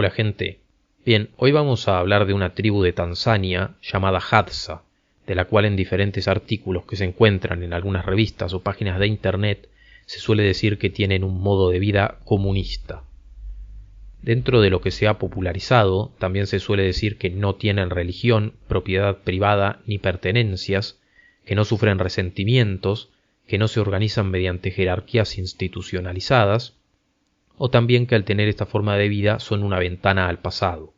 Hola gente. Bien, hoy vamos a hablar de una tribu de Tanzania llamada Hadza, de la cual en diferentes artículos que se encuentran en algunas revistas o páginas de internet se suele decir que tienen un modo de vida comunista. Dentro de lo que se ha popularizado, también se suele decir que no tienen religión, propiedad privada ni pertenencias, que no sufren resentimientos, que no se organizan mediante jerarquías institucionalizadas, o también que al tener esta forma de vida son una ventana al pasado.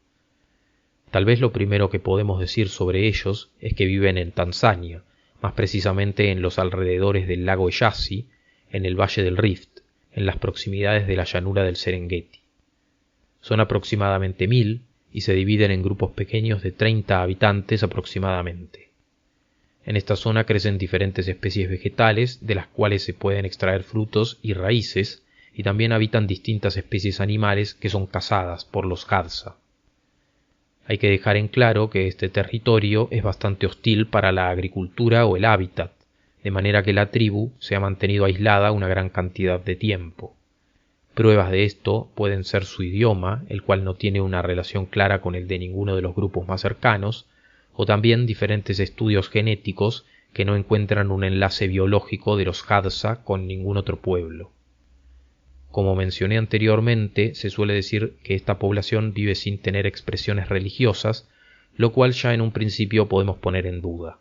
Tal vez lo primero que podemos decir sobre ellos es que viven en Tanzania, más precisamente en los alrededores del lago Eyasi, en el valle del Rift, en las proximidades de la llanura del Serengeti. Son aproximadamente 1000 y se dividen en grupos pequeños de 30 habitantes aproximadamente. En esta zona crecen diferentes especies vegetales, de las cuales se pueden extraer frutos y raíces, y también habitan distintas especies animales que son cazadas por los Hadza. Hay que dejar en claro que este territorio es bastante hostil para la agricultura o el hábitat, de manera que la tribu se ha mantenido aislada una gran cantidad de tiempo. Pruebas de esto pueden ser su idioma, el cual no tiene una relación clara con el de ninguno de los grupos más cercanos, o también diferentes estudios genéticos que no encuentran un enlace biológico de los Hadza con ningún otro pueblo. Como mencioné anteriormente, se suele decir que esta población vive sin tener expresiones religiosas, lo cual ya en un principio podemos poner en duda.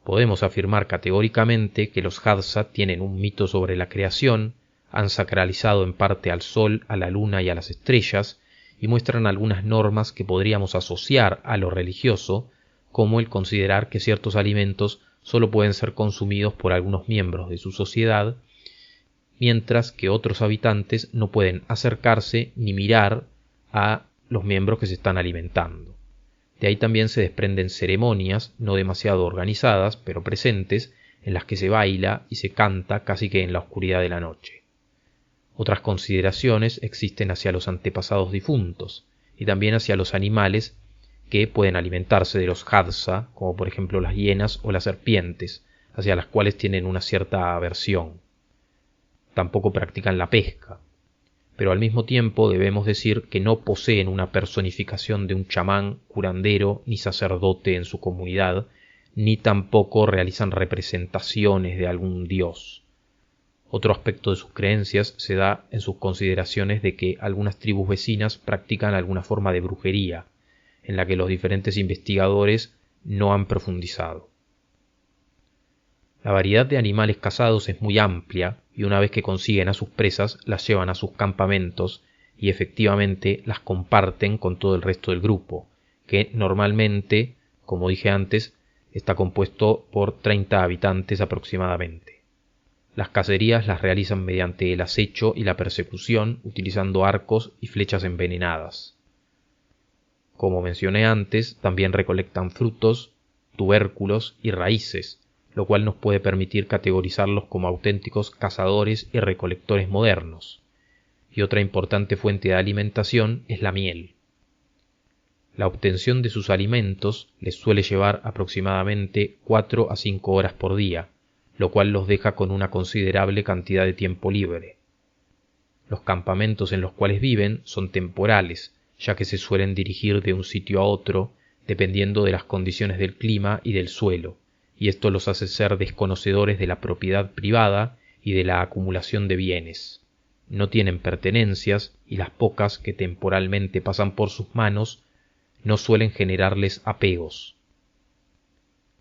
Podemos afirmar categóricamente que los Hadza tienen un mito sobre la creación, han sacralizado en parte al sol, a la luna y a las estrellas, y muestran algunas normas que podríamos asociar a lo religioso, como el considerar que ciertos alimentos solo pueden ser consumidos por algunos miembros de su sociedad, mientras que otros habitantes no pueden acercarse ni mirar a los miembros que se están alimentando. De ahí también se desprenden ceremonias no demasiado organizadas, pero presentes, en las que se baila y se canta casi que en la oscuridad de la noche. Otras consideraciones existen hacia los antepasados difuntos y también hacia los animales que pueden alimentarse de los Hadza, como por ejemplo las hienas o las serpientes, hacia las cuales tienen una cierta aversión. Tampoco practican la pesca, pero al mismo tiempo debemos decir que no poseen una personificación de un chamán, curandero ni sacerdote en su comunidad, ni tampoco realizan representaciones de algún dios. Otro aspecto de sus creencias se da en sus consideraciones de que algunas tribus vecinas practican alguna forma de brujería, en la que los diferentes investigadores no han profundizado. La variedad de animales cazados es muy amplia y una vez que consiguen a sus presas las llevan a sus campamentos y efectivamente las comparten con todo el resto del grupo, que normalmente, como dije antes, está compuesto por 30 habitantes aproximadamente. Las cacerías las realizan mediante el acecho y la persecución utilizando arcos y flechas envenenadas. Como mencioné antes, también recolectan frutos, tubérculos y raíces, lo cual nos puede permitir categorizarlos como auténticos cazadores y recolectores modernos. Y otra importante fuente de alimentación es la miel. La obtención de sus alimentos les suele llevar aproximadamente 4 a 5 horas por día, lo cual los deja con una considerable cantidad de tiempo libre. Los campamentos en los cuales viven son temporales, ya que se suelen dirigir de un sitio a otro, dependiendo de las condiciones del clima y del suelo, y esto los hace ser desconocedores de la propiedad privada y de la acumulación de bienes. No tienen pertenencias y las pocas que temporalmente pasan por sus manos no suelen generarles apegos.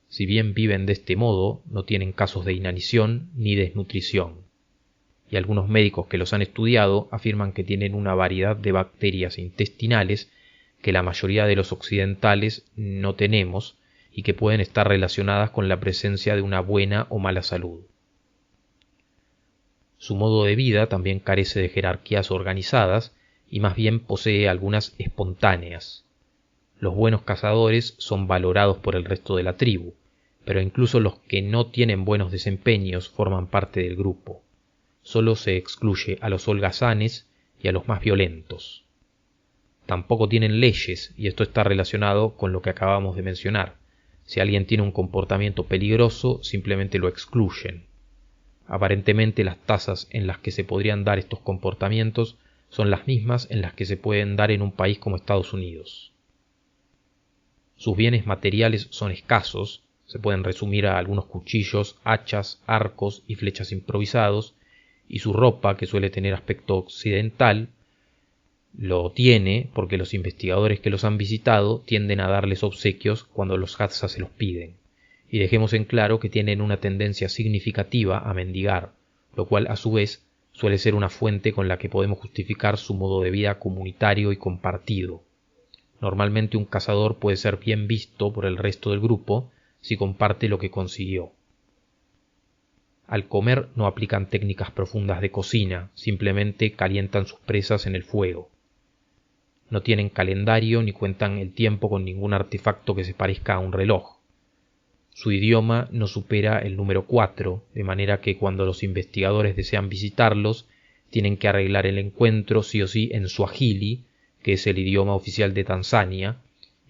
Si bien viven de este modo, no tienen casos de inanición ni desnutrición, y algunos médicos que los han estudiado afirman que tienen una variedad de bacterias intestinales que la mayoría de los occidentales no tenemos y que pueden estar relacionadas con la presencia de una buena o mala salud. Su modo de vida también carece de jerarquías organizadas y más bien posee algunas espontáneas. Los buenos cazadores son valorados por el resto de la tribu, pero incluso los que no tienen buenos desempeños forman parte del grupo. Solo se excluye a los holgazanes y a los más violentos. Tampoco tienen leyes, y esto está relacionado con lo que acabamos de mencionar. Si alguien tiene un comportamiento peligroso, simplemente lo excluyen. Aparentemente las tasas en las que se podrían dar estos comportamientos son las mismas en las que se pueden dar en un país como Estados Unidos. Sus bienes materiales son escasos, se pueden resumir a algunos cuchillos, hachas, arcos y flechas improvisados, y su ropa, que suele tener aspecto occidental, lo tiene porque los investigadores que los han visitado tienden a darles obsequios cuando los Hadza se los piden, y dejemos en claro que tienen una tendencia significativa a mendigar, lo cual a su vez suele ser una fuente con la que podemos justificar su modo de vida comunitario y compartido. Normalmente un cazador puede ser bien visto por el resto del grupo si comparte lo que consiguió. Al comer no aplican técnicas profundas de cocina, simplemente calientan sus presas en el fuego. No tienen calendario ni cuentan el tiempo con ningún artefacto que se parezca a un reloj. Su idioma no supera el número 4, de manera que cuando los investigadores desean visitarlos, tienen que arreglar el encuentro sí o sí en suajili, que es el idioma oficial de Tanzania,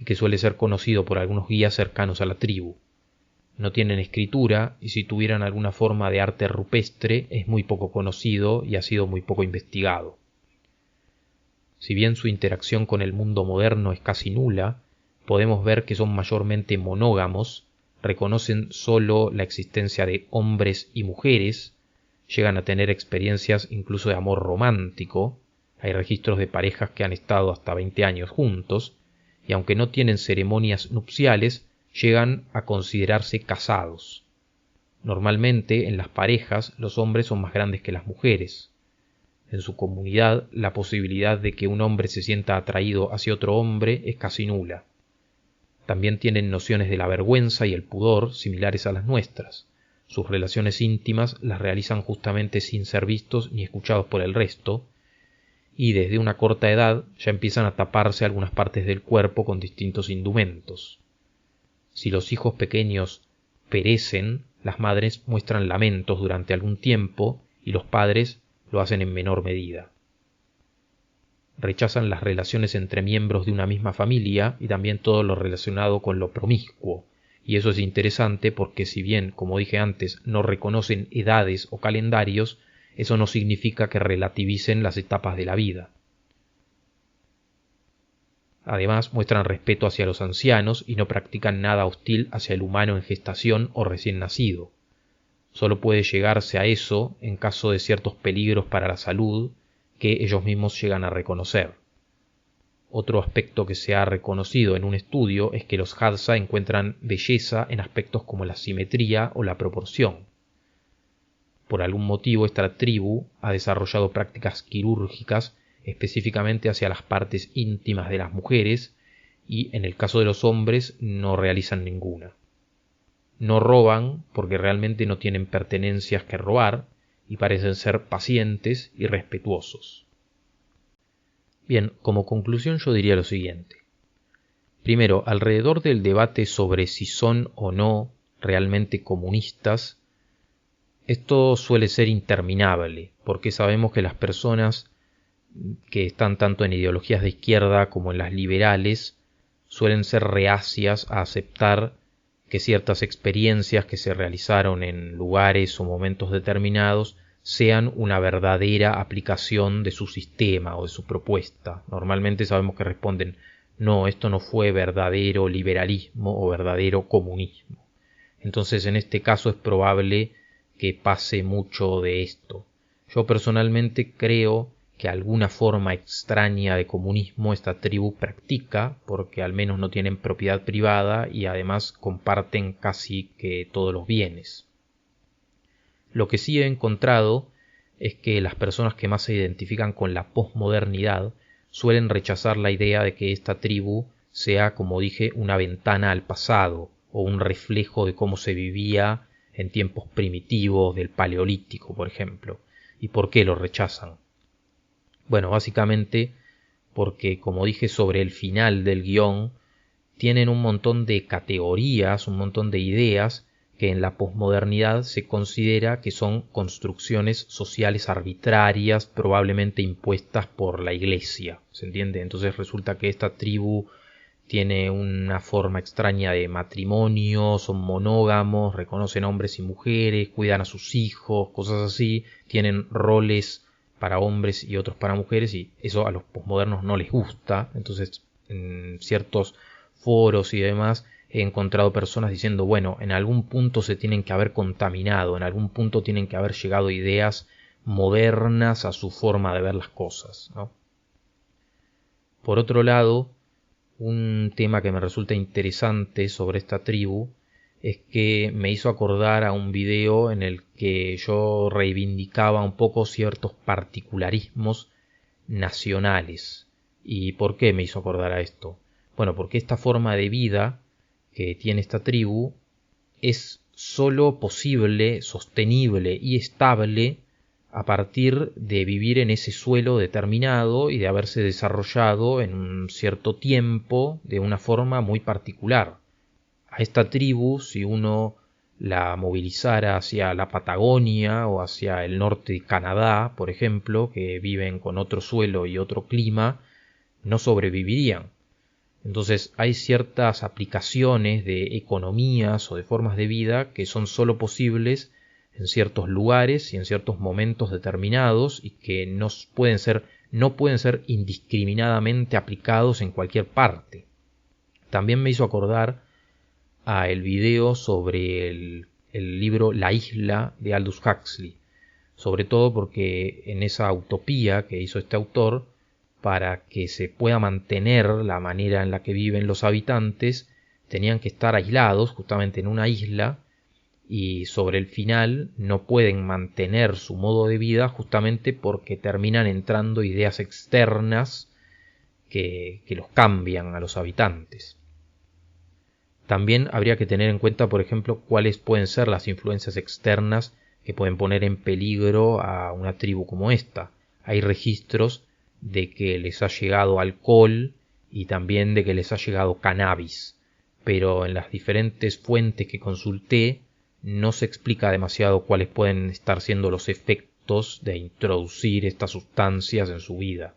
y que suele ser conocido por algunos guías cercanos a la tribu. No tienen escritura, y si tuvieran alguna forma de arte rupestre, es muy poco conocido y ha sido muy poco investigado. Si bien su interacción con el mundo moderno es casi nula, podemos ver que son mayormente monógamos, reconocen solo la existencia de hombres y mujeres, llegan a tener experiencias incluso de amor romántico, hay registros de parejas que han estado hasta 20 años juntos, y aunque no tienen ceremonias nupciales, llegan a considerarse casados. Normalmente en las parejas los hombres son más grandes que las mujeres. En su comunidad la posibilidad de que un hombre se sienta atraído hacia otro hombre es casi nula. También tienen nociones de la vergüenza y el pudor similares a las nuestras. Sus relaciones íntimas las realizan justamente sin ser vistos ni escuchados por el resto, y desde una corta edad ya empiezan a taparse algunas partes del cuerpo con distintos indumentos. Si los hijos pequeños perecen, las madres muestran lamentos durante algún tiempo y los padres lo hacen en menor medida. Rechazan las relaciones entre miembros de una misma familia y también todo lo relacionado con lo promiscuo, y eso es interesante porque si bien, como dije antes, no reconocen edades o calendarios, eso no significa que relativicen las etapas de la vida. Además, muestran respeto hacia los ancianos y no practican nada hostil hacia el humano en gestación o recién nacido. Solo puede llegarse a eso en caso de ciertos peligros para la salud que ellos mismos llegan a reconocer. Otro aspecto que se ha reconocido en un estudio es que los Hadza encuentran belleza en aspectos como la simetría o la proporción. Por algún motivo esta tribu ha desarrollado prácticas quirúrgicas específicamente hacia las partes íntimas de las mujeres y en el caso de los hombres no realizan ninguna. No roban porque realmente no tienen pertenencias que robar y parecen ser pacientes y respetuosos. Bien, como conclusión yo diría lo siguiente. Primero, alrededor del debate sobre si son o no realmente comunistas, esto suele ser interminable, porque sabemos que las personas que están tanto en ideologías de izquierda como en las liberales suelen ser reacias a aceptar que ciertas experiencias que se realizaron en lugares o momentos determinados sean una verdadera aplicación de su sistema o de su propuesta. Normalmente sabemos que responden, no, esto no fue verdadero liberalismo o verdadero comunismo. Entonces en este caso es probable que pase mucho de esto. Yo personalmente creo que alguna forma extraña de comunismo esta tribu practica, porque al menos no tienen propiedad privada y además comparten casi que todos los bienes. Lo que sí he encontrado es que las personas que más se identifican con la posmodernidad suelen rechazar la idea de que esta tribu sea, como dije, una ventana al pasado o un reflejo de cómo se vivía en tiempos primitivos del Paleolítico, por ejemplo. ¿Y por qué lo rechazan? Bueno, básicamente porque, como dije sobre el final del guión, tienen un montón de categorías, un montón de ideas que en la posmodernidad se considera que son construcciones sociales arbitrarias, probablemente impuestas por la Iglesia, ¿se entiende? Entonces resulta que esta tribu tiene una forma extraña de matrimonio, son monógamos, reconocen hombres y mujeres, cuidan a sus hijos, cosas así, tienen roles para hombres y otros para mujeres, y eso a los posmodernos no les gusta. Entonces en ciertos foros y demás he encontrado personas diciendo, bueno, en algún punto se tienen que haber contaminado, en algún punto tienen que haber llegado ideas modernas a su forma de ver las cosas, ¿no? Por otro lado, un tema que me resulta interesante sobre esta tribu es que me hizo acordar a un video en el que yo reivindicaba un poco ciertos particularismos nacionales. ¿Y por qué me hizo acordar a esto? Bueno, porque esta forma de vida que tiene esta tribu es sólo posible, sostenible y estable a partir de vivir en ese suelo determinado y de haberse desarrollado en un cierto tiempo de una forma muy particular. A esta tribu, si uno la movilizara hacia la Patagonia o hacia el norte de Canadá, por ejemplo, que viven con otro suelo y otro clima, no sobrevivirían. Entonces hay ciertas aplicaciones de economías o de formas de vida que son sólo posibles en ciertos lugares y en ciertos momentos determinados y que no pueden ser indiscriminadamente aplicados en cualquier parte. También me hizo acordar a el video sobre el libro La isla de Aldous Huxley, sobre todo porque en esa utopía que hizo este autor, para que se pueda mantener la manera en la que viven los habitantes, tenían que estar aislados justamente en una isla, y sobre el final no pueden mantener su modo de vida justamente porque terminan entrando ideas externas que los cambian a los habitantes. También habría que tener en cuenta, por ejemplo, cuáles pueden ser las influencias externas que pueden poner en peligro a una tribu como esta. Hay registros de que les ha llegado alcohol y también de que les ha llegado cannabis, pero en las diferentes fuentes que consulté no se explica demasiado cuáles pueden estar siendo los efectos de introducir estas sustancias en su vida.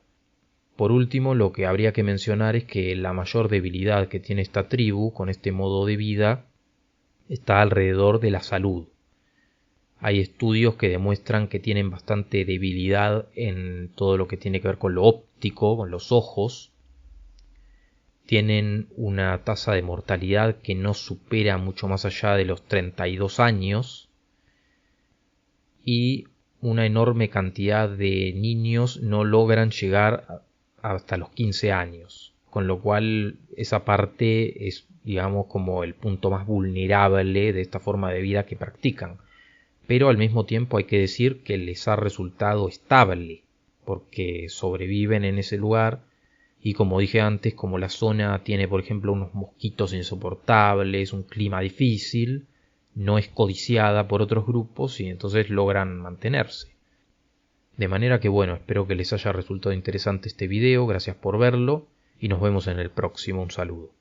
Por último, lo que habría que mencionar es que la mayor debilidad que tiene esta tribu con este modo de vida está alrededor de la salud. Hay estudios que demuestran que tienen bastante debilidad en todo lo que tiene que ver con lo óptico, con los ojos. Tienen una tasa de mortalidad que no supera mucho más allá de los 32 años. Y una enorme cantidad de niños no logran llegar hasta los 15 años. Con lo cual esa parte es, digamos, como el punto más vulnerable de esta forma de vida que practican. Pero al mismo tiempo hay que decir que les ha resultado estable, porque sobreviven en ese lugar y, como dije antes, como la zona tiene, por ejemplo, unos mosquitos insoportables, un clima difícil, no es codiciada por otros grupos y entonces logran mantenerse. De manera que bueno, espero que les haya resultado interesante este video, gracias por verlo y nos vemos en el próximo, un saludo.